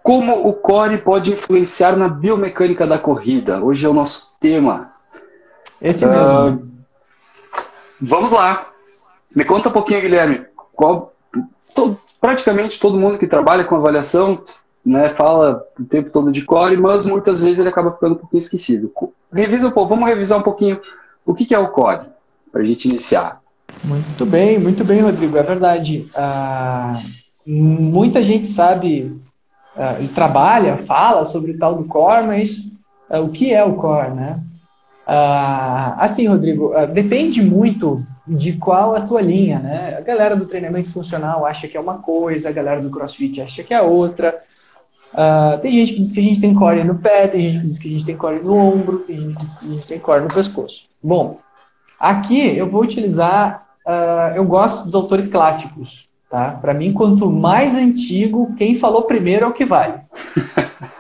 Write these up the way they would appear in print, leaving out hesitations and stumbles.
Como o core pode influenciar na biomecânica da corrida? Hoje é o nosso tema. Esse mesmo. Vamos lá. Me conta um pouquinho, Guilherme. Praticamente todo mundo que trabalha com avaliação, né, fala o tempo todo de core, mas muitas vezes ele acaba ficando um pouquinho esquecido. Vamos revisar um pouquinho o que é o core, para a gente iniciar. Muito bem, Rodrigo. É verdade. Muita gente sabe, e trabalha, fala sobre o tal do core, mas o que é o core, né? Assim, Rodrigo, depende muito de qual a tua linha, né? A galera do treinamento funcional acha que é uma coisa, a galera do CrossFit acha que é outra. Tem gente que diz que a gente tem core no pé, tem gente que diz que a gente tem core no ombro, tem gente que diz que a gente tem core no pescoço. Bom, aqui eu vou utilizar, eu gosto dos autores clássicos, tá? Para mim, quanto mais antigo, quem falou primeiro é o que vale,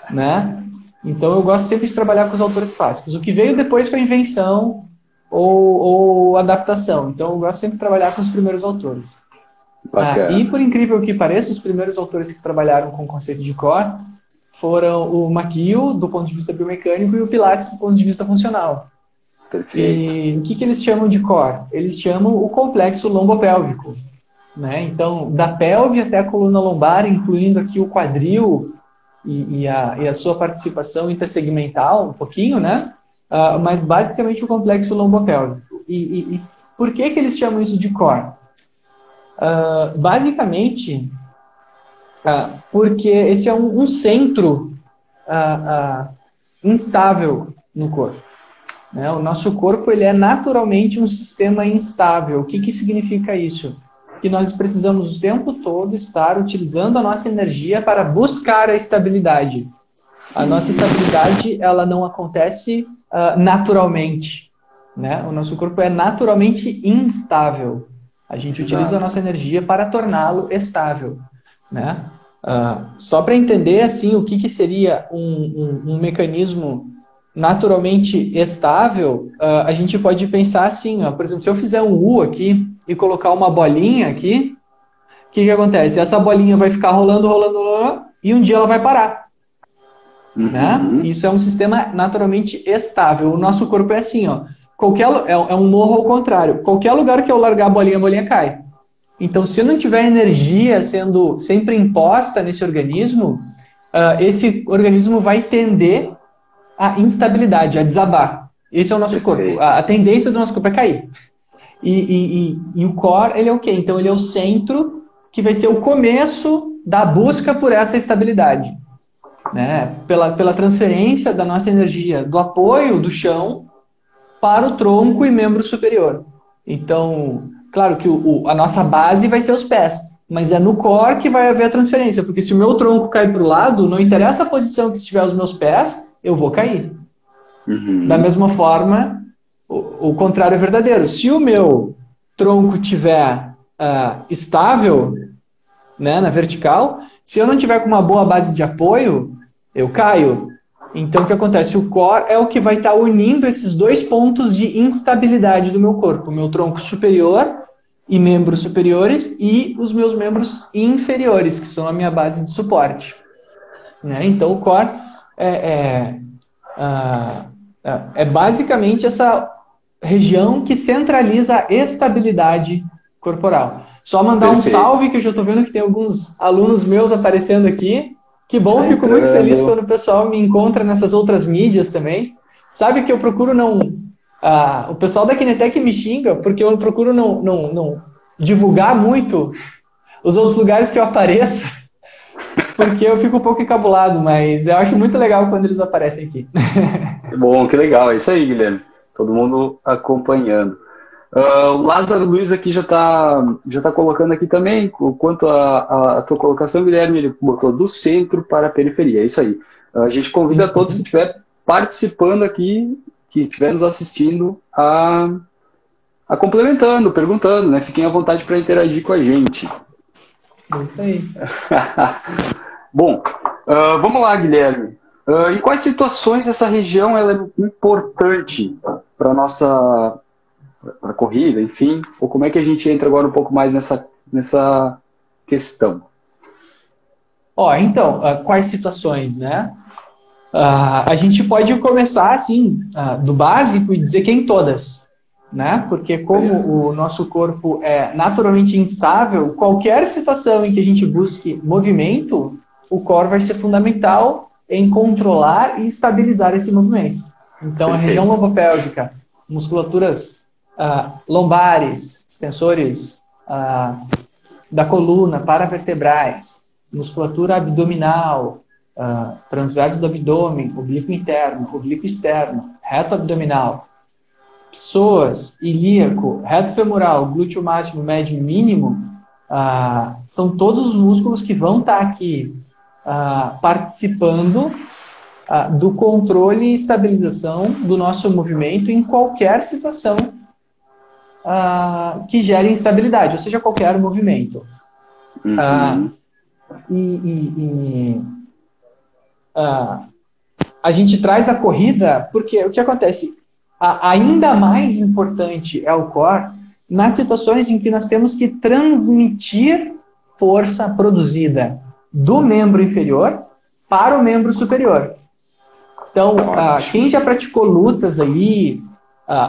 né? Então eu gosto sempre de trabalhar com os autores clássicos. O que veio depois foi invenção ou adaptação. Então eu gosto sempre de trabalhar com os primeiros autores. E por incrível que pareça, os primeiros autores que trabalharam com o conceito de core foram o McGill, do ponto de vista biomecânico, e o Pilates, do ponto de vista funcional. Perfeito. E o que eles chamam de core? Eles chamam o complexo lombopélvico, né? Então, da pelve até a coluna lombar, incluindo aqui o quadril e a sua participação intersegmental, um pouquinho, né? Mas basicamente o complexo lombopélvico. E por que eles chamam isso de core? Basicamente, porque esse é um centro instável no corpo. Né? O nosso corpo ele é naturalmente um sistema instável. O que significa isso? Que nós precisamos o tempo todo estar utilizando a nossa energia para buscar a estabilidade. A nossa estabilidade ela não acontece naturalmente. Né? O nosso corpo é naturalmente instável. A gente utiliza a nossa energia para torná-lo estável, né? Só para entender assim o que seria um mecanismo naturalmente estável, a gente pode pensar assim, por exemplo, se eu fizer um U aqui e colocar uma bolinha aqui, o que acontece? Essa bolinha vai ficar rolando e um dia ela vai parar. Né? Isso é um sistema naturalmente estável. O nosso corpo é assim, ó. É um morro ao contrário. Qualquer lugar que eu largar a bolinha cai. Então, se não tiver energia sendo sempre imposta nesse organismo, esse organismo vai tender à instabilidade, a desabar. Esse é o nosso corpo. A tendência do nosso corpo é cair. E o core, ele é o quê? Então, ele é o centro que vai ser o começo da busca por essa estabilidade. Né? Pela transferência da nossa energia do apoio do chão para o tronco e membro superior. Então, claro que a nossa base vai ser os pés, mas é no core que vai haver a transferência, porque se o meu tronco cair para o lado, não interessa a posição que estiver os meus pés, eu vou cair. Da mesma forma, o contrário é verdadeiro. Se o meu tronco estiver estável, né, na vertical, se eu não tiver com uma boa base de apoio, eu caio. Então, o que acontece? O core é o que vai estar unindo esses dois pontos de instabilidade do meu corpo. O meu tronco superior e membros superiores e os meus membros inferiores, que são a minha base de suporte. Né? Então, o core é basicamente essa região que centraliza a estabilidade corporal. Só mandar um salve, que eu já estou vendo que tem alguns alunos meus aparecendo aqui. Que bom, fico muito feliz quando o pessoal me encontra nessas outras mídias também. Sabe que eu procuro não... o pessoal da Kinetec me xinga porque eu procuro não divulgar muito os outros lugares que eu apareço, porque eu fico um pouco encabulado, mas eu acho muito legal quando eles aparecem aqui. Que bom, que legal. É isso aí, Guilherme. Todo mundo acompanhando. O Lázaro Luiz aqui já tá colocando aqui também, quanto a tua colocação, Guilherme, ele botou do centro para a periferia, é isso aí. A gente convida todos que estiver participando aqui, que estiver nos assistindo, a complementando, perguntando, né? Fiquem à vontade para interagir com a gente. É isso aí. Bom, vamos lá, Guilherme. Em quais situações essa região ela é importante para a nossa... para a corrida, enfim, ou como é que a gente entra agora um pouco mais nessa questão? Então, quais situações, né? A gente pode começar, assim, do básico e dizer que em todas, né? Porque como o nosso corpo é naturalmente instável, qualquer situação em que a gente busque movimento, o core vai ser fundamental em controlar e estabilizar esse movimento. Então, a região lombopélvica, musculaturas lombares, extensores da coluna, paravertebrais, musculatura abdominal, transverso do abdômen, oblíquo interno, oblíquo externo, reto abdominal, psoas, ilíaco, reto femoral, glúteo máximo, médio e mínimo, são todos os músculos que vão estar aqui participando do controle e estabilização do nosso movimento em qualquer situação que gere instabilidade, ou seja, qualquer movimento. A gente traz a corrida porque o que acontece? Ainda mais importante é o core nas situações em que nós temos que transmitir força produzida do membro inferior para o membro superior. Então, quem já praticou lutas aí,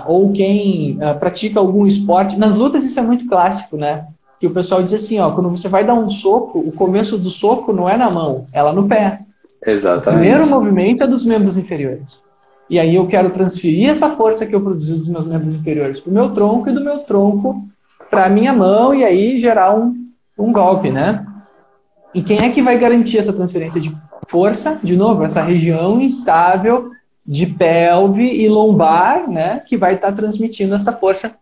ou quem pratica algum esporte, nas lutas isso é muito clássico, né? Que o pessoal diz assim, quando você vai dar um soco, o começo do soco não é na mão, é lá no pé. Exatamente. O primeiro movimento é dos membros inferiores. E aí eu quero transferir essa força que eu produzi dos meus membros inferiores para o meu tronco e do meu tronco para a minha mão e aí gerar um golpe, né? E quem é que vai garantir essa transferência de força? De novo, essa região instável de pelve e lombar, né? Que vai estar transmitindo essa força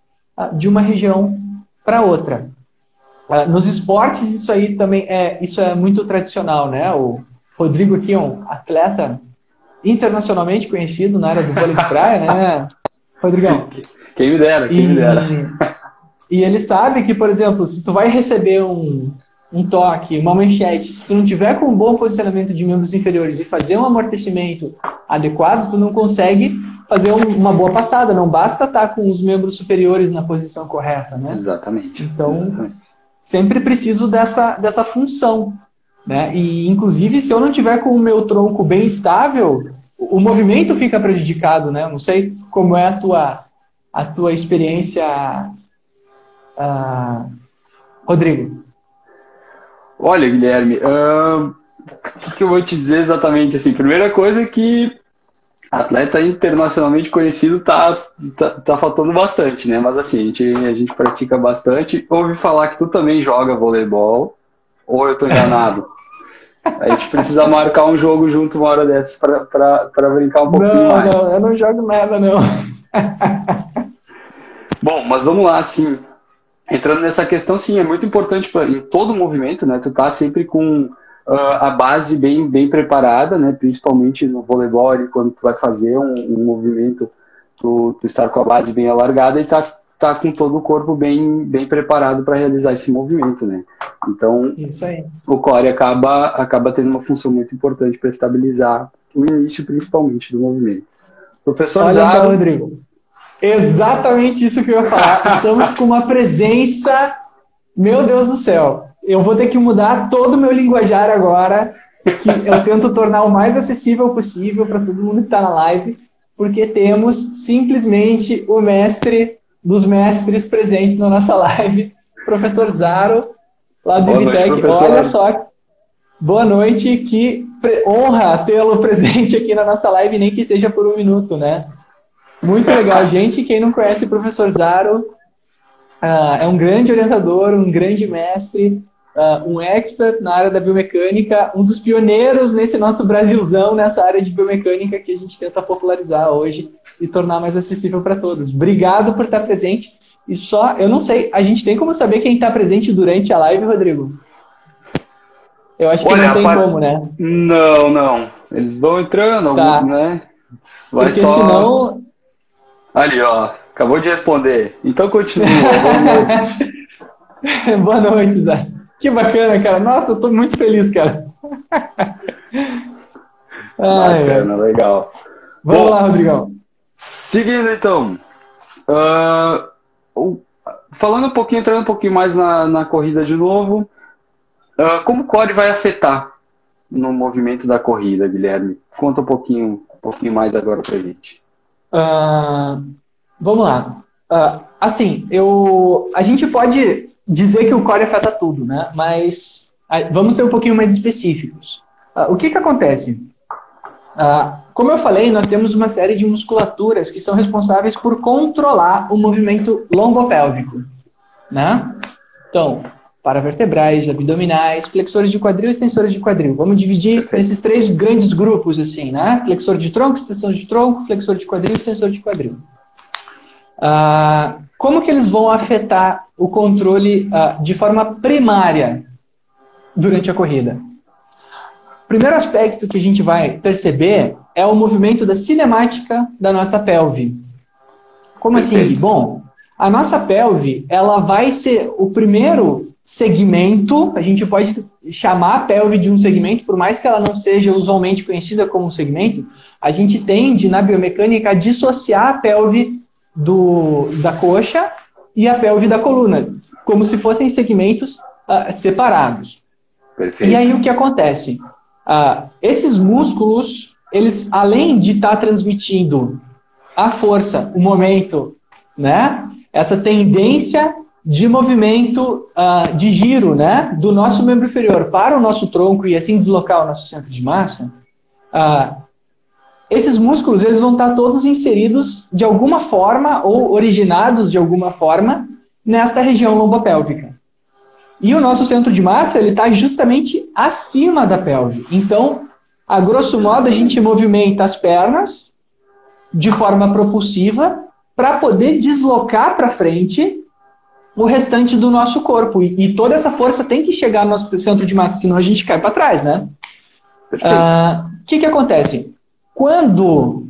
de uma região para outra. Nos esportes, isso aí também isso é muito tradicional, né? O Rodrigo aqui é um atleta internacionalmente conhecido na área do vôlei de praia, né, Rodrigão? Quem me dera. E ele sabe que, por exemplo, se tu vai receber um toque, uma manchete, se tu não tiver com um bom posicionamento de membros inferiores e fazer um amortecimento adequado, tu não consegue fazer uma boa passada, não basta estar com os membros superiores na posição correta, né? Exatamente. Então, sempre preciso dessa função. Né? E, inclusive, se eu não tiver com o meu tronco bem estável, o movimento fica prejudicado, né? Não sei como é a tua experiência, Rodrigo. Olha, Guilherme, o que eu vou te dizer exatamente? Assim, primeira coisa é que atleta internacionalmente conhecido tá faltando bastante, né? Mas assim, a gente pratica bastante. Ouvi falar que tu também joga voleibol, ou eu tô enganado? A gente precisa marcar um jogo junto uma hora dessas para brincar um pouquinho mais. Não, eu não jogo nada, não. Bom, mas vamos lá, assim. Entrando nessa questão, sim, é muito importante em todo movimento, né? Tu tá sempre com a base bem preparada, né? Principalmente no voleibol, quando tu vai fazer um movimento, tu estar com a base bem alargada e tá com todo o corpo bem preparado para realizar esse movimento, né? Então, isso aí. O core acaba tendo uma função muito importante para estabilizar o início, principalmente, do movimento. Professor Olha Zaro... só, Rodrigo. Exatamente isso que eu ia falar. Estamos com uma presença... Meu Deus do céu. Eu vou ter que mudar todo o meu linguajar agora, que eu tento tornar o mais acessível possível para todo mundo que está na live, porque temos simplesmente o mestre dos mestres presentes na nossa live, professor Zaro, lá do Ibitec. Olha só, boa noite, que honra tê-lo presente aqui na nossa live, nem que seja por um minuto, né? Muito legal, gente. Quem não conhece o professor Zaro, é um grande orientador, um grande mestre, um expert na área da biomecânica, um dos pioneiros nesse nosso Brasilzão, nessa área de biomecânica que a gente tenta popularizar hoje e tornar mais acessível para todos. Obrigado por estar presente. E só, eu não sei, a gente tem como saber quem está presente durante a live, Rodrigo? Eu acho que não tem como, né? Não. Eles vão entrando, tá. Né? Porque senão... Ali, ó. Acabou de responder. Então continua. Boa noite. Boa noite, Zé. Que bacana, cara. Nossa, eu tô muito feliz, cara. Bacana, legal. Vamos lá, Rodrigão. Seguindo, então. Entrando um pouquinho mais na corrida de novo. Como o core vai afetar no movimento da corrida, Guilherme? Conta um pouquinho mais agora pra gente. Vamos lá. Assim, a gente pode dizer que o core afeta tudo, né? Mas vamos ser um pouquinho mais específicos. O que acontece? Como eu falei, nós temos uma série de musculaturas que são responsáveis por controlar o movimento lombopélvico, né? Então, paravertebrais, abdominais, flexores de quadril e extensores de quadril. Vamos dividir esses 3 grandes grupos, assim, né? Flexor de tronco, extensor de tronco, flexor de quadril e extensor de quadril. Como que eles vão afetar o controle de forma primária durante a corrida? O primeiro aspecto que a gente vai perceber é o movimento da cinemática da nossa pelve. Como assim? Bom, a nossa pelve, ela vai ser o primeiro segmento, a gente pode chamar a pelve de um segmento, por mais que ela não seja usualmente conhecida como um segmento, a gente tende, na biomecânica, a dissociar a pelve da coxa e a pelve da coluna, como se fossem segmentos separados. Perfeito. E aí o que acontece? Esses músculos, eles, além de estar transmitindo a força, o momento, né? Essa tendência de movimento, de giro, né? Do nosso membro inferior para o nosso tronco e assim deslocar o nosso centro de massa, esses músculos, eles vão estar todos inseridos de alguma forma ou originados de alguma forma nesta região lombopélvica. E o nosso centro de massa, ele está justamente acima da pelve. Então, a grosso modo, a gente movimenta as pernas de forma propulsiva para poder deslocar para frente o restante do nosso corpo. E toda essa força tem que chegar no nosso centro de massa, senão a gente cai para trás, né? O que acontece? Quando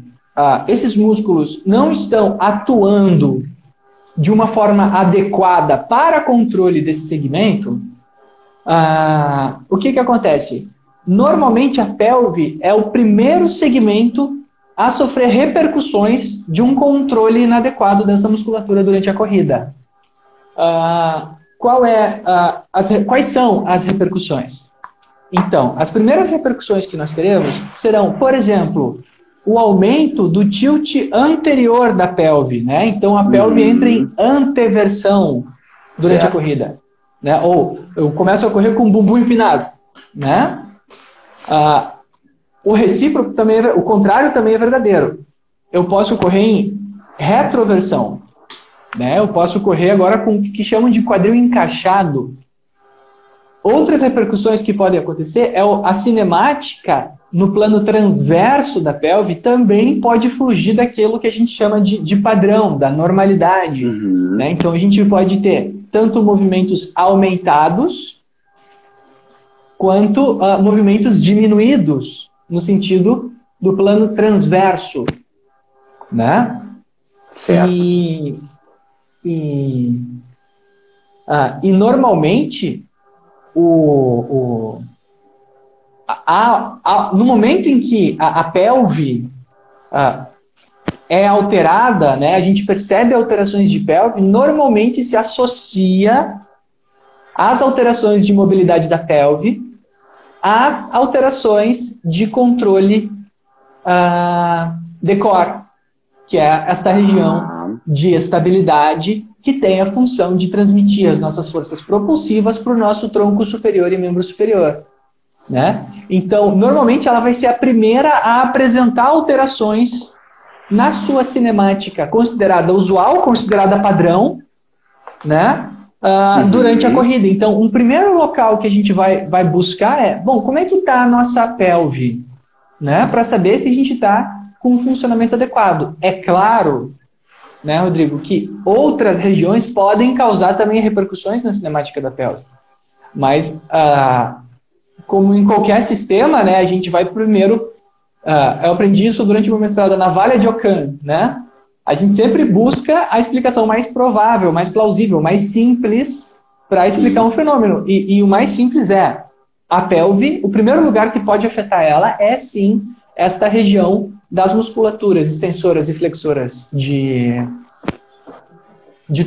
esses músculos não estão atuando de uma forma adequada para controle desse segmento, o que acontece? Normalmente a pelve é o primeiro segmento a sofrer repercussões de um controle inadequado dessa musculatura durante a corrida. Quais são as repercussões? Então, as primeiras repercussões que nós teremos serão, por exemplo, o aumento do tilt anterior da pelve, né? Então, a pelve entra em anteversão durante a corrida, né? Ou eu começo a correr com o bumbum empinado, né? O recíproco também, o contrário também é verdadeiro. Eu posso correr em retroversão, né? Eu posso correr agora com o que chamam de quadril encaixado. Outras repercussões que podem acontecer é a cinemática no plano transverso da pelve também pode fugir daquilo que a gente chama de padrão, da normalidade. Né? Então a gente pode ter tanto movimentos aumentados quanto movimentos diminuídos no sentido do plano transverso. Né? Certo. E normalmente no momento em que a pelve é alterada, né, a gente percebe alterações de pelve, normalmente se associa as alterações de mobilidade da pelve às alterações de controle de core, que é essa região de estabilidade que tem a função de transmitir as nossas forças propulsivas para o nosso tronco superior e membro superior. Né? Então, normalmente ela vai ser a primeira a apresentar alterações na sua cinemática considerada usual, considerada padrão, né? Durante a corrida. Então, um primeiro local que a gente vai buscar é, bom, como é que está a nossa pelve? Né? Para saber se a gente está com um funcionamento adequado. É claro, né, Rodrigo, que outras regiões podem causar também repercussões na cinemática da pelve. Mas, como em qualquer sistema, né, a gente vai primeiro... eu aprendi isso durante o meu mestrado na Navalha de Ockham, né? A gente sempre busca a explicação mais provável, mais plausível, mais simples para explicar um fenômeno. E o mais simples é a pelve, o primeiro lugar que pode afetar ela é, sim, esta região das musculaturas extensoras e flexoras de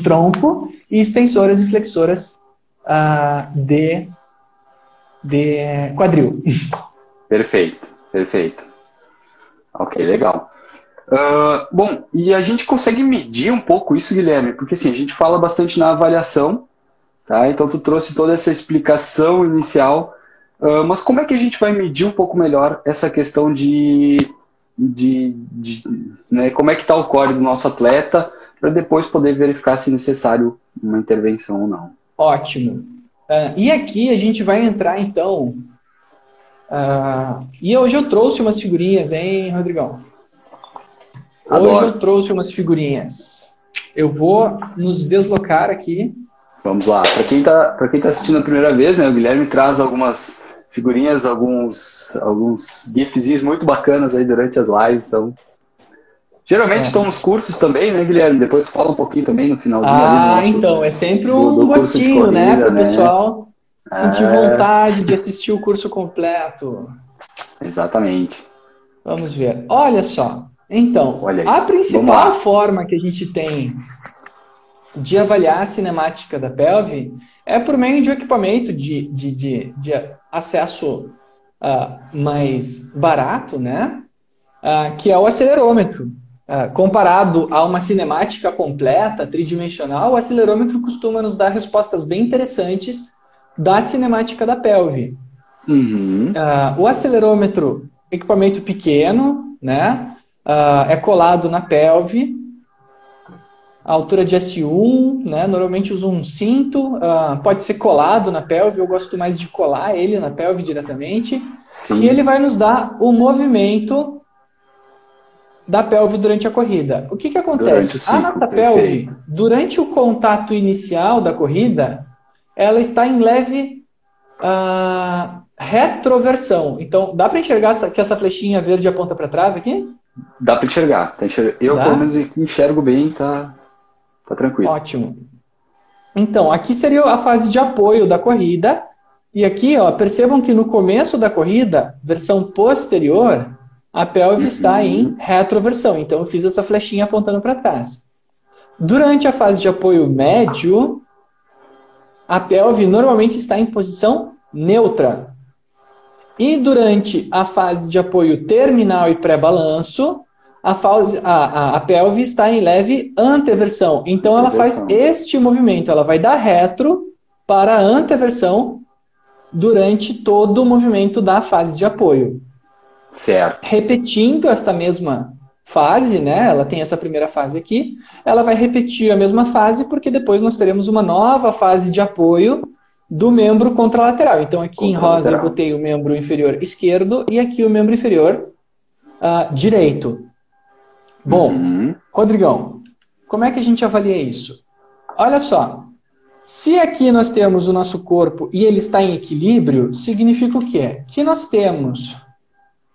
tronco e extensoras e flexoras de quadril. Perfeito, perfeito. Ok, legal. Bom, e a gente consegue medir um pouco isso, Guilherme, porque assim, a gente fala bastante na avaliação, tá? Então tu trouxe toda essa explicação inicial, mas como é que a gente vai medir um pouco melhor essa questão de né, como é que está o core do nosso atleta, para depois poder verificar se é necessário uma intervenção ou não? Ótimo. E aqui a gente vai entrar então. E hoje eu trouxe umas figurinhas, hein, Rodrigão? Adoro. Hoje eu trouxe umas figurinhas. Eu vou nos deslocar aqui. Vamos lá. Para quem tá assistindo a primeira vez, né, o Guilherme traz algumas figurinhas, alguns gifzinhos muito bacanas aí durante as lives. Então, geralmente estão nos cursos também, né, Guilherme? Depois fala um pouquinho também no finalzinho ali do nosso, então, é sempre um do curso de gostinho, corrida, né, para o pessoal sentir É. vontade de assistir o curso completo. Exatamente. Vamos ver. Olha só. Então, Olha aí. a Vamos principal lá. forma que a gente tem de avaliar a cinemática da pelve é por meio de um equipamento de acesso mais barato, né? Que é o acelerômetro. Comparado a uma cinemática completa, tridimensional, o acelerômetro costuma nos dar respostas bem interessantes da cinemática da pelve. Uhum. O acelerômetro, equipamento pequeno, né? É colado na pelve, a altura de S1, né? Normalmente uso um cinto, pode ser colado na pelve, eu gosto mais de colar ele na pelve diretamente. Sim. E ele vai nos dar o movimento da pelve durante a corrida. O que acontece? Ciclo, a nossa pelve, durante o contato inicial da corrida, ela está em leve retroversão. Então, dá para enxergar que essa flechinha verde aponta para trás aqui? Dá para enxergar. Eu, pelo menos, aqui enxergo bem, tá tranquilo. Ótimo. Então, aqui seria a fase de apoio da corrida. E aqui, ó, percebam que no começo da corrida, versão posterior, a pelve está em retroversão. Então, eu fiz essa flechinha apontando para trás. Durante a fase de apoio médio, a pelve normalmente está em posição neutra. E durante a fase de apoio terminal e pré-balanço, a pelve está em leve anteversão. Então, ela faz este movimento. Ela vai da retro para a anteversão durante todo o movimento da fase de apoio. Certo. Repetindo esta mesma fase, né? Ela tem essa primeira fase aqui. Ela vai repetir a mesma fase porque depois nós teremos uma nova fase de apoio do membro contralateral. Então, aqui em rosa eu botei o membro inferior esquerdo e aqui o membro inferior direito. Bom, Rodrigão, como é que a gente avalia isso? Olha só. Se aqui nós temos o nosso corpo e ele está em equilíbrio, significa o quê? Que nós temos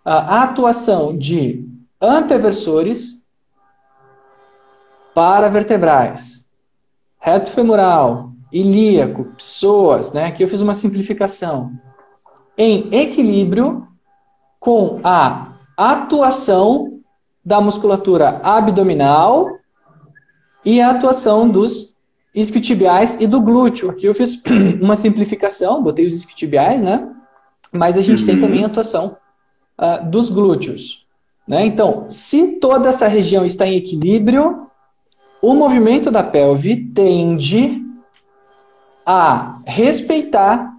a atuação de anteversores, paravertebrais, reto femoral, ilíaco, psoas, né? Aqui eu fiz uma simplificação, em equilíbrio com a atuação da musculatura abdominal e a atuação dos isquiotibiais e do glúteo. Aqui eu fiz uma simplificação, botei os isquiotibiais, né? Mas a gente tem também a atuação dos glúteos. Né? Então, se toda essa região está em equilíbrio, o movimento da pelve tende a respeitar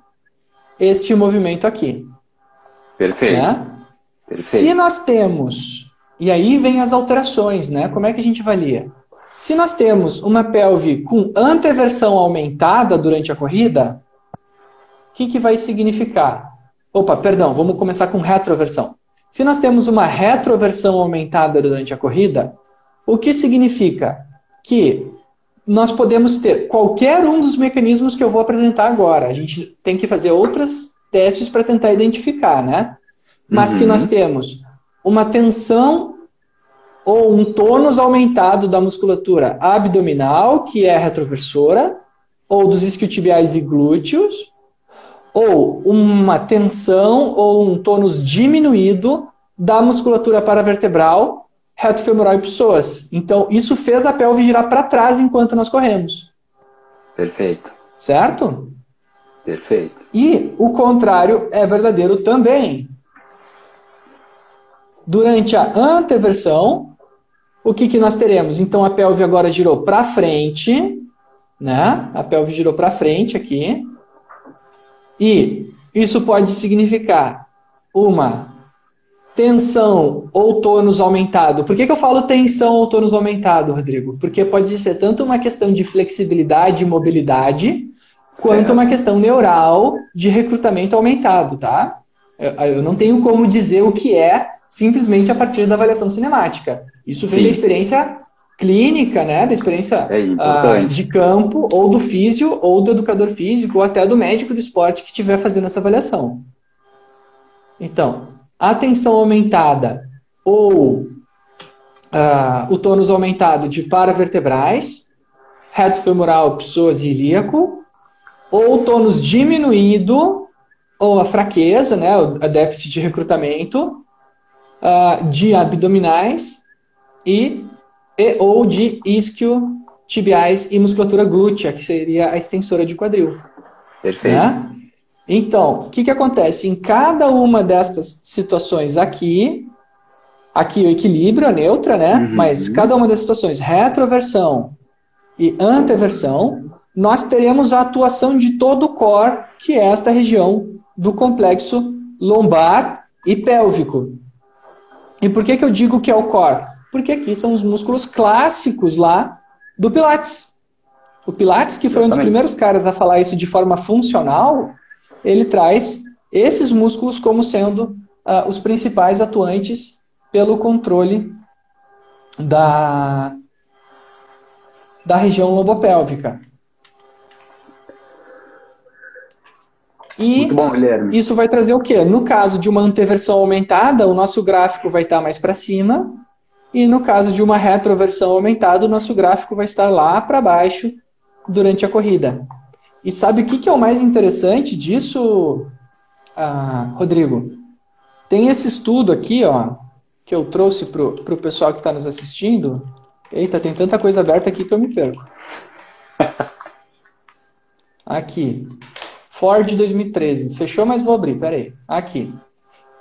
este movimento aqui. Perfeito. Né? Perfeito. Se nós temos, e aí vem as alterações, né? Como é que a gente avalia? Se nós temos uma pelve com anteversão aumentada durante a corrida, o que vai significar? Vamos começar com retroversão. Se nós temos uma retroversão aumentada durante a corrida, o que significa? Que nós podemos ter qualquer um dos mecanismos que eu vou apresentar agora. A gente tem que fazer outros testes para tentar identificar, né? Mas que nós temos uma tensão ou um tônus aumentado da musculatura abdominal, que é retroversora, ou dos isquiotibiais e glúteos, ou uma tensão ou um tônus diminuído da musculatura paravertebral, reto femoral e psoas. Então, isso fez a pelve girar para trás enquanto nós corremos. Perfeito. Certo? Perfeito. E o contrário é verdadeiro também. Durante a anteversão, o que nós teremos? Então, a pelve agora girou para frente, né? A pelve girou para frente aqui. E isso pode significar uma tensão ou tônus aumentado. Por que eu falo tensão ou tônus aumentado, Rodrigo? Porque pode ser tanto uma questão de flexibilidade e mobilidade, quanto uma questão neural de recrutamento aumentado, tá? Eu não tenho como dizer o que é simplesmente a partir da avaliação cinemática. Isso vem da experiência clínica, né? Da experiência de campo, ou do físio, ou do educador físico, ou até do médico do esporte que estiver fazendo essa avaliação. Então, a tensão aumentada ou o tônus aumentado de paravertebrais, reto femoral, psoas e ilíaco, ou o tônus diminuído, ou a fraqueza, né, a déficit de recrutamento, de abdominais ou de isquiotibiais e musculatura glútea, que seria a extensora de quadril. Perfeito. Né? Então, o que acontece? Em cada uma destas situações aqui o equilíbrio, a neutra, né? Uhum. Mas cada uma das situações, retroversão e anteversão, nós teremos a atuação de todo o core, que é esta região do complexo lombar e pélvico. E por que eu digo que é o core? Porque aqui são os músculos clássicos lá do Pilates. O Pilates, que foi um dos primeiros caras a falar isso de forma funcional, ele traz esses músculos como sendo os principais atuantes pelo controle da região lombopélvica. E muito bom, Guilherme. Isso vai trazer o quê? No caso de uma anteversão aumentada, o nosso gráfico vai estar mais para cima, e no caso de uma retroversão aumentada, o nosso gráfico vai estar lá para baixo durante a corrida. E sabe o que é o mais interessante disso, Rodrigo? Tem esse estudo aqui, ó, que eu trouxe para o pessoal que está nos assistindo. Eita, tem tanta coisa aberta aqui que eu me perco. Aqui. Ford 2013. Fechou, mas vou abrir, peraí. Aqui.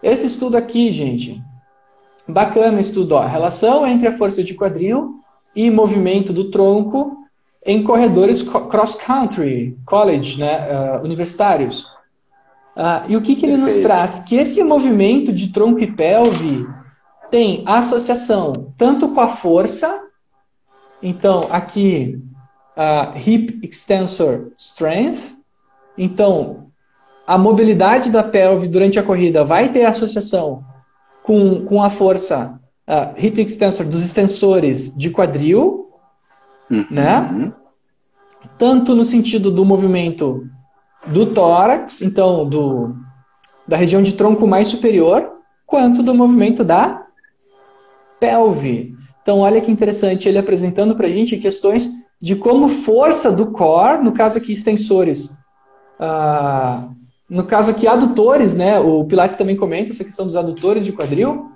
Esse estudo aqui, gente, bacana estudo, ó. Relação entre a força de quadril e movimento do tronco em corredores cross-country, college, né, universitários. E o que ele nos traz? Que esse movimento de tronco e pelve tem associação tanto com a força, então aqui, hip extensor strength, então a mobilidade da pelve durante a corrida vai ter associação com a força hip extensor dos extensores de quadril, né? Tanto no sentido do movimento do tórax, então da região de tronco mais superior, quanto do movimento da pelve. Então, olha que interessante, ele apresentando para a gente questões de como força do core, no caso aqui extensores, no caso aqui adutores, né? O Pilates também comenta essa questão dos adutores de quadril,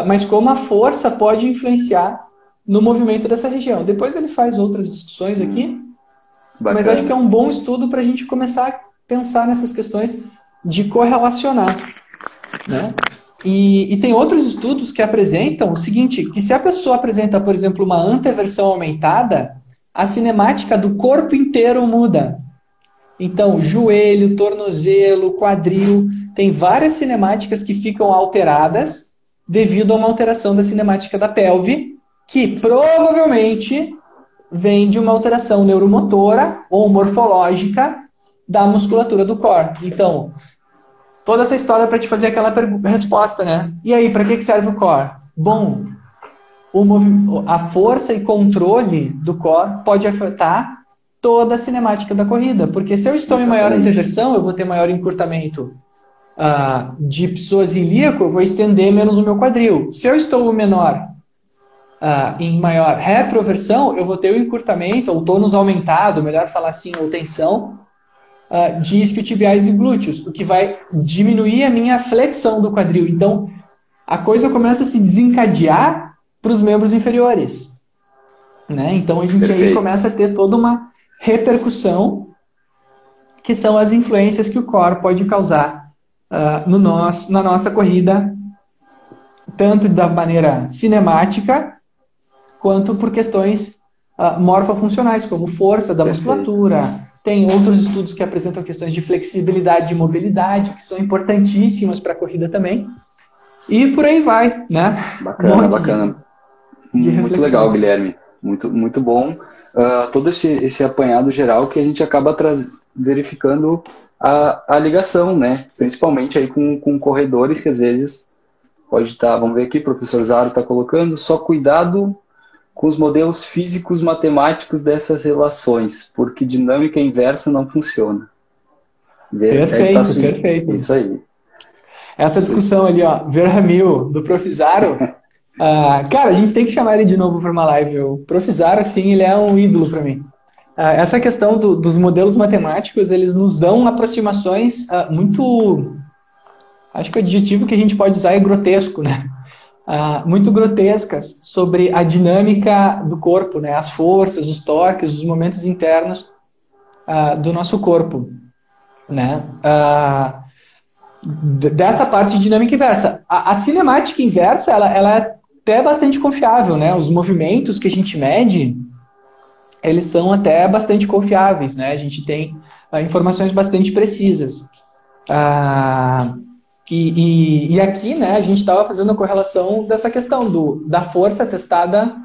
mas como a força pode influenciar no movimento dessa região. Depois ele faz outras discussões aqui, bacana. Mas acho que é um bom estudo para a gente começar a pensar nessas questões de correlacionar, né? E tem outros estudos que apresentam o seguinte, que se a pessoa apresenta, por exemplo, uma anteversão aumentada, a cinemática do corpo inteiro muda. Então, joelho, tornozelo, quadril, tem várias cinemáticas que ficam alteradas devido a uma alteração da cinemática da pelve, que provavelmente vem de uma alteração neuromotora ou morfológica da musculatura do core. Então, toda essa história para te fazer aquela resposta, né? E aí, para que serve o core? Bom, a força e controle do core pode afetar toda a cinemática da corrida, porque se eu estou em maior anteversão, eu vou ter maior encurtamento de psoas ilíaco, eu vou estender menos o meu quadril. Se eu estou menor em maior retroversão, eu vou ter o encurtamento, ou tônus aumentado, melhor falar assim, ou tensão, de isquiotibiais e glúteos, o que vai diminuir a minha flexão do quadril. Então, a coisa começa a se desencadear para os membros inferiores, né? Então, a gente aí começa a ter toda uma repercussão, que são as influências que o core pode causar na nossa corrida tanto da maneira cinemática, quanto por questões morfofuncionais, como força da musculatura. Tem outros estudos que apresentam questões de flexibilidade e mobilidade, que são importantíssimas para a corrida também. E por aí vai, né? Bacana, bacana. Muito legal, Guilherme. Muito, muito bom. Todo esse apanhado geral que a gente acaba verificando a ligação, né? Principalmente aí com corredores que às vezes pode estar, vamos ver aqui, o professor Zaro está colocando, só cuidado com os modelos físicos matemáticos dessas relações, porque dinâmica inversa não funciona. Perfeito, perfeito. Isso aí. Essa discussão ali, ó, Verhamil, do Prof. Zaro, cara, a gente tem que chamar ele de novo para uma live. O Prof. Zaro, assim, ele é um ídolo para mim. Essa questão dos modelos matemáticos, eles nos dão aproximações muito... Acho que o adjetivo que a gente pode usar é grotesco, né? Muito grotescas sobre a dinâmica do corpo, né? As forças, os toques, os momentos internos do nosso corpo, né? Dessa parte de dinâmica inversa. A cinemática inversa, ela é até bastante confiável, né? Os movimentos que a gente mede, eles são até bastante confiáveis, né? A gente tem informações bastante precisas. E aqui, né, a gente estava fazendo a correlação dessa questão da força testada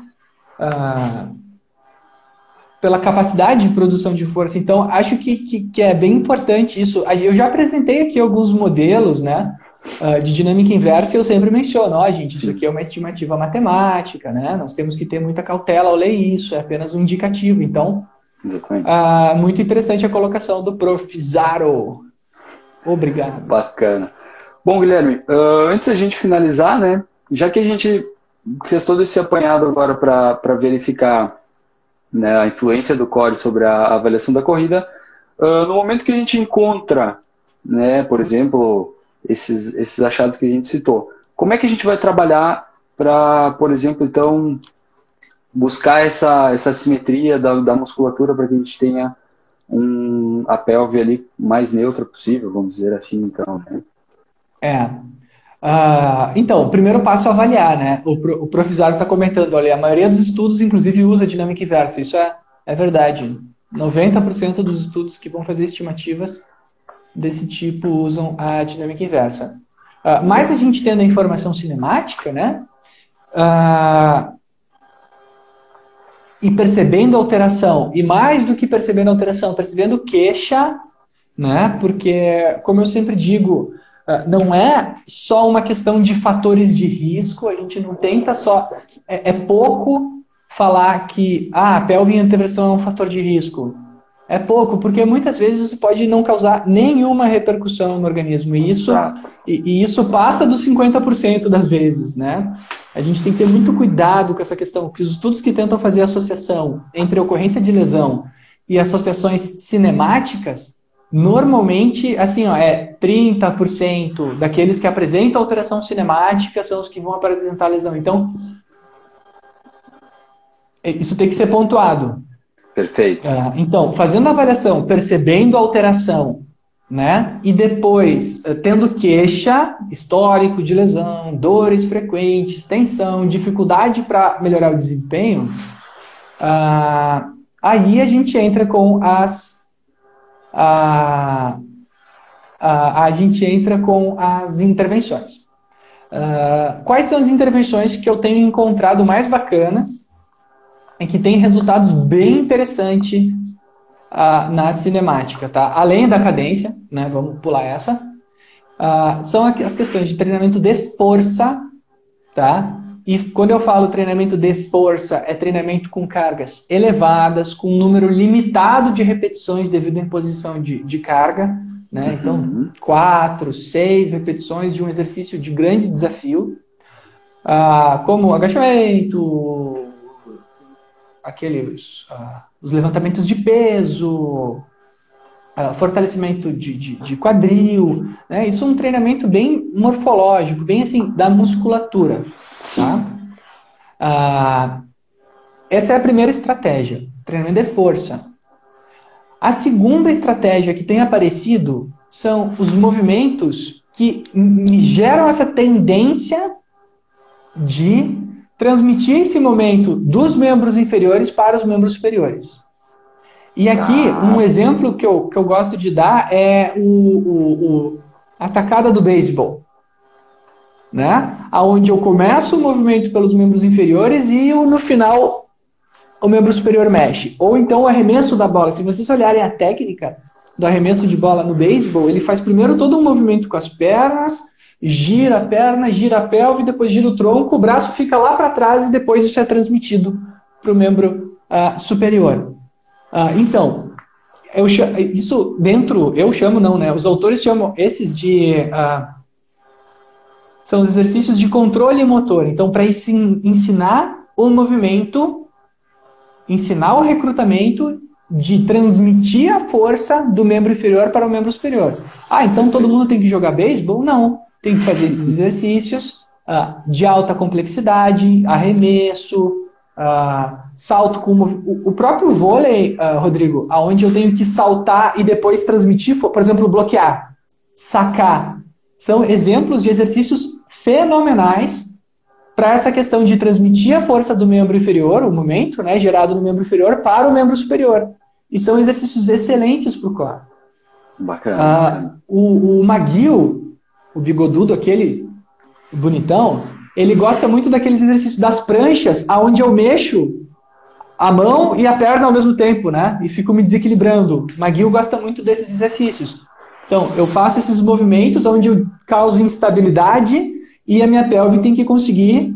pela capacidade de produção de força. Então, acho que é bem importante isso. Eu já apresentei aqui alguns modelos, né, de dinâmica inversa e eu sempre menciono, gente, isso aqui é uma estimativa matemática, né, nós temos que ter muita cautela ao ler isso, é apenas um indicativo. Então, muito interessante a colocação do Prof. Zaro. Obrigado. Bacana. Bom, Guilherme, antes da gente finalizar, né, já que a gente fez todo esse apanhado agora para verificar, né, a influência do core sobre a avaliação da corrida, no momento que a gente encontra, né, por exemplo, esses achados que a gente citou, como é que a gente vai trabalhar para, por exemplo, então, buscar essa simetria da musculatura para que a gente tenha a pelve ali mais neutra possível, vamos dizer assim, então, né? Então, o primeiro passo é avaliar, né? O professor está comentando, olha, a maioria dos estudos, inclusive, usa dinâmica inversa. Isso é verdade. 90% dos estudos que vão fazer estimativas desse tipo usam a dinâmica inversa. Mas a gente tendo a informação cinemática, né? E percebendo a alteração, e mais do que percebendo a alteração, percebendo queixa, né? Porque, como eu sempre digo, não é só uma questão de fatores de risco, a gente não tenta só... É pouco falar que a pelve em anteversão é um fator de risco. É pouco, porque muitas vezes isso pode não causar nenhuma repercussão no organismo. E isso passa dos 50% das vezes, né? A gente tem que ter muito cuidado com essa questão, porque os estudos que tentam fazer associação entre ocorrência de lesão e associações cinemáticas, normalmente, assim, é 30% daqueles que apresentam alteração cinemática são os que vão apresentar lesão. Então, isso tem que ser pontuado. Perfeito. Então, fazendo a avaliação, percebendo a alteração, né? E depois, tendo queixa, histórico de lesão, dores frequentes, tensão, dificuldade para melhorar o desempenho, aí a gente entra com as intervenções. Quais são as intervenções que eu tenho encontrado mais bacanas e que têm resultados bem interessantes na cinemática, tá? Além da cadência, né? Vamos pular essa. São as questões de treinamento de força, tá? E quando eu falo treinamento de força, é treinamento com cargas elevadas, com um número limitado de repetições devido à imposição de carga, né? Então, 4, 6 repetições de um exercício de grande desafio, como agachamento, os levantamentos de peso, fortalecimento de quadril, né? Isso é um treinamento bem morfológico, bem assim, da musculatura. Tá? Essa é a primeira estratégia, treinamento de força. A segunda estratégia que tem aparecido são os movimentos que geram essa tendência de transmitir esse momento dos membros inferiores para os membros superiores. E aqui, um exemplo que eu gosto de dar é a tacada do beisebol, né? Onde eu começo o movimento pelos membros inferiores e no final o membro superior mexe. Ou então o arremesso da bola. Se vocês olharem a técnica do arremesso de bola no beisebol, ele faz primeiro todo um movimento com as pernas, gira a perna, gira a pelve, depois gira o tronco, o braço fica lá para trás e depois isso é transmitido para o membro superior. Então, eu chamo não, né? Os autores chamam esses de... são os exercícios de controle motor. Então, para ensinar o movimento, ensinar o recrutamento de transmitir a força do membro inferior para o membro superior. Então todo mundo tem que jogar beisebol? Não. Tem que fazer esses exercícios de alta complexidade, arremesso, salto com o próprio vôlei, Rodrigo, onde eu tenho que saltar e depois transmitir, por exemplo, bloquear, sacar. São exemplos de exercícios fenomenais para essa questão de transmitir a força do membro inferior, o momento, né, gerado no membro inferior, para o membro superior. E são exercícios excelentes para o core. Bacana. O Maguio, o bigodudo, aquele bonitão, ele gosta muito daqueles exercícios das pranchas, onde eu mexo a mão e a perna ao mesmo tempo, né? E fico me desequilibrando. O Maguio gosta muito desses exercícios. Então, eu faço esses movimentos onde eu causo instabilidade e a minha pelve tem que conseguir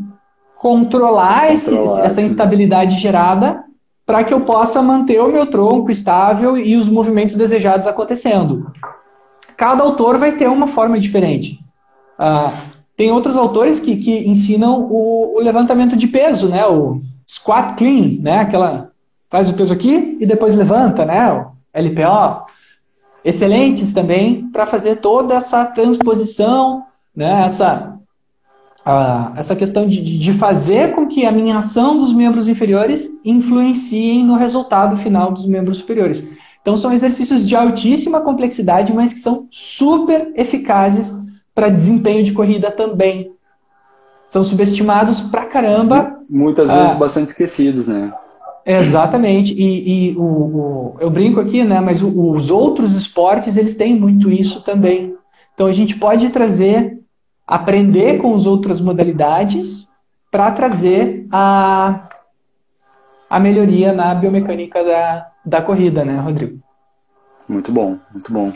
controlar essa instabilidade gerada para que eu possa manter o meu tronco estável e os movimentos desejados acontecendo. Cada autor vai ter uma forma diferente. Tem outros autores que ensinam o levantamento de peso, né? O squat clean, né? Faz o peso aqui e depois levanta, né? O LPO. Excelentes também para fazer toda essa transposição, né? Essa questão de fazer com que a minha ação dos membros inferiores influenciem no resultado final dos membros superiores. Então, são exercícios de altíssima complexidade, mas que são super eficazes para desempenho de corrida também. São subestimados pra caramba. Muitas vezes bastante esquecidos, né? Exatamente. Eu brinco aqui, né? Mas os outros esportes, eles têm muito isso também. Então, a gente pode aprender com as outras modalidades para trazer a melhoria na biomecânica da corrida, né, Rodrigo? Muito bom, muito bom.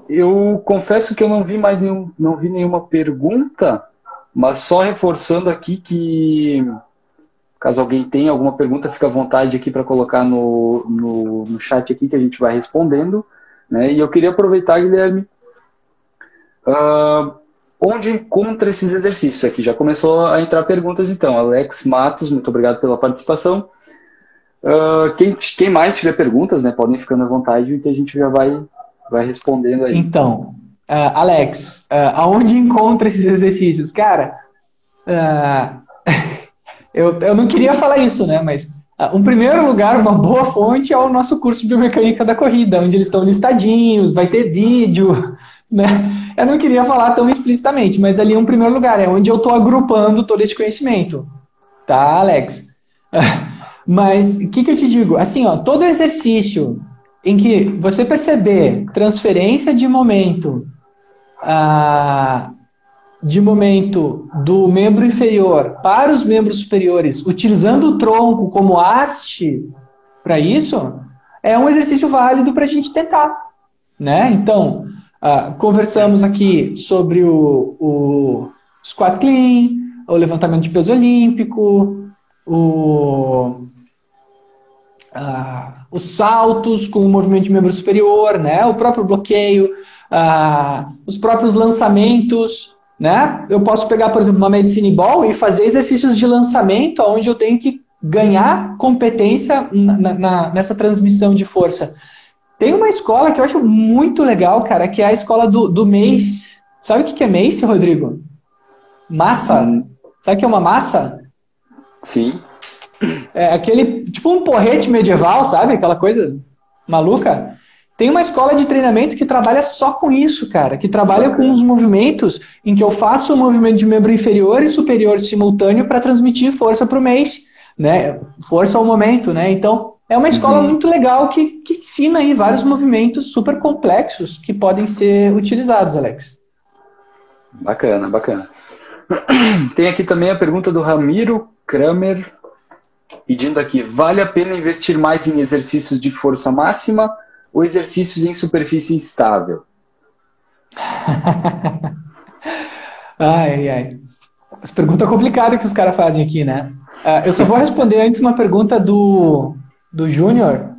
Eu confesso que eu não vi nenhuma pergunta, mas só reforçando aqui que, caso alguém tenha alguma pergunta, fica à vontade aqui para colocar no chat aqui que a gente vai respondendo. Né? E eu queria aproveitar, Guilherme, onde encontra esses exercícios aqui? Já começou a entrar perguntas, então. Alex Matos, muito obrigado pela participação. Quem mais tiver perguntas, né, podem ficando à vontade que a gente já vai respondendo aí. Então, Alex, aonde encontra esses exercícios? Cara, eu não queria falar isso, né, mas em primeiro lugar, uma boa fonte é o nosso curso de biomecânica da corrida, onde eles estão listadinhos, vai ter vídeo, né? Eu não queria falar tão explicitamente, mas ali em primeiro lugar é onde eu estou agrupando todo esse conhecimento, tá, Alex? Mas o que eu te digo? Assim, todo exercício em que você perceber transferência de momento do membro inferior para os membros superiores, utilizando o tronco como haste para isso, é um exercício válido para a gente tentar, né? Então, conversamos aqui sobre o squat clean, o levantamento de peso olímpico, os saltos com o movimento de membro superior, né? O próprio bloqueio, os próprios lançamentos, né? Eu posso pegar, por exemplo, uma medicine ball e fazer exercícios de lançamento onde eu tenho que ganhar competência nessa transmissão de força. Tem uma escola que eu acho muito legal, cara, que é a escola do Mace. Sabe o que é Mace, Rodrigo? Massa. Sabe o que é uma massa? Sim. É aquele, tipo um porrete medieval, sabe? Aquela coisa maluca. Tem uma escola de treinamento que trabalha só com isso, cara, que trabalha com os movimentos em que eu faço o movimento de membro inferior e superior simultâneo para transmitir força para o mês, né? Força ao momento, né? Então, é uma escola muito legal que ensina aí vários movimentos super complexos que podem ser utilizados, Alex. Bacana, bacana. Tem aqui também a pergunta do Ramiro Kramer, pedindo aqui, vale a pena investir mais em exercícios de força máxima ou exercícios em superfície instável? Ai. As perguntas complicadas que os caras fazem aqui, né? Eu só vou responder antes uma pergunta do Júnior.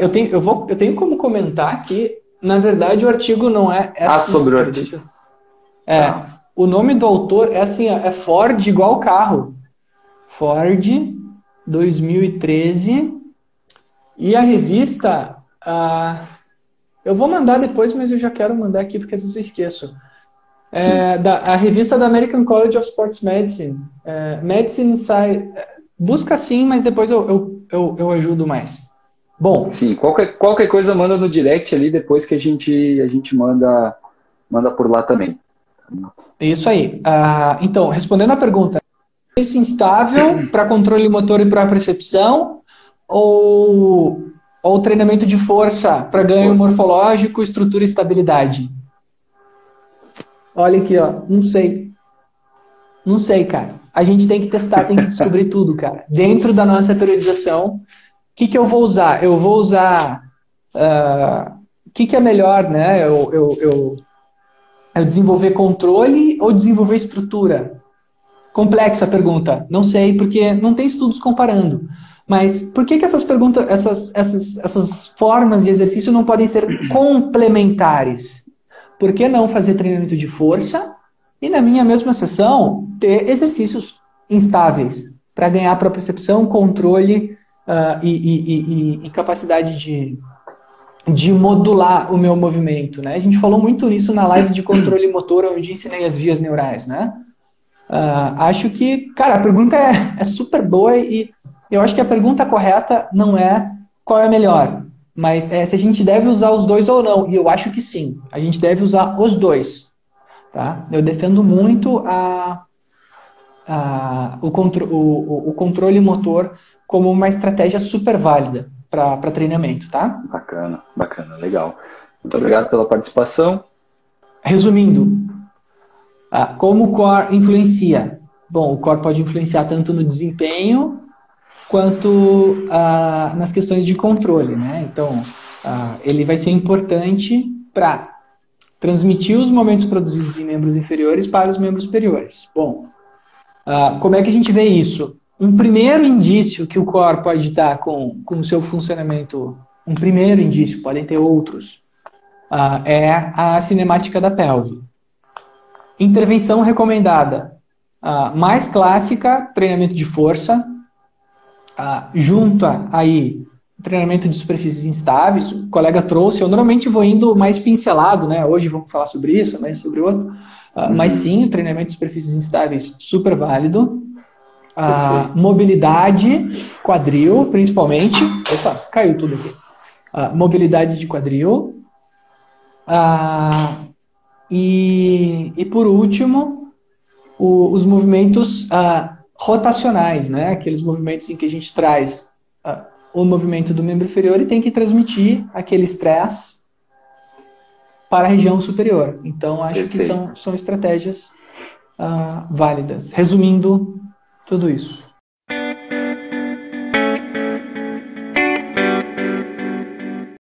Eu tenho como comentar que, na verdade, o artigo não é... sobre o artigo. O nome do autor é assim, é Ford igual carro. Ford 2013. E a revista... eu vou mandar depois, mas eu já quero mandar aqui porque às vezes eu esqueço. A revista da American College of Sports Medicine. Medicine Science. Busca sim, mas depois eu ajudo mais. Bom. Sim, qualquer coisa manda no direct ali, depois que a gente manda por lá também. Isso aí. Então, respondendo a pergunta, exercício instável para controle motor e propriocepção ou treinamento de força para ganho morfológico, estrutura e estabilidade? Olha aqui, ó. Não sei. Não sei, cara. A gente tem que testar, tem que descobrir tudo, cara. Dentro da nossa periodização, o que eu vou usar? Eu vou usar... O que é melhor, né? Eu desenvolver controle ou desenvolver estrutura? Complexa a pergunta. Não sei, porque não tem estudos comparando. Mas por que essas perguntas, essas formas de exercício não podem ser complementares? Por que não fazer treinamento de força e, na minha mesma sessão, ter exercícios instáveis para ganhar propriocepção, controle e capacidade de modular o meu movimento, né? A gente falou muito nisso na live de controle motor, onde ensinei as vias neurais, né? Acho que, cara, a pergunta é super boa e eu acho que a pergunta correta não é qual é melhor, mas se a gente deve usar os dois ou não. E eu acho que sim, a gente deve usar os dois. Tá? Eu defendo muito o controle motor como uma estratégia super válida para treinamento, tá? Bacana, legal. Muito obrigado pela participação. Resumindo, como o core influencia? Bom, o core pode influenciar tanto no desempenho quanto nas questões de controle, né? Então, ele vai ser importante para transmitir os momentos produzidos em membros inferiores para os membros superiores. Bom, como é que a gente vê isso? Um primeiro indício que o core pode dar com o seu funcionamento, um primeiro indício, podem ter outros, é a cinemática da pelve. Intervenção recomendada. Mais clássica, treinamento de força, junto aí treinamento de superfícies instáveis, o colega trouxe, eu normalmente vou indo mais pincelado, né? Hoje vamos falar sobre isso, amanhã sobre outro, mas sim, o treinamento de superfícies instáveis super válido, mobilidade, quadril, principalmente, opa, caiu tudo aqui, mobilidade de quadril, e por último, os movimentos rotacionais, né? Aqueles movimentos em que a gente traz o movimento do membro inferior e tem que transmitir aquele estresse para a região superior. Então, acho que são estratégias válidas. Resumindo tudo isso.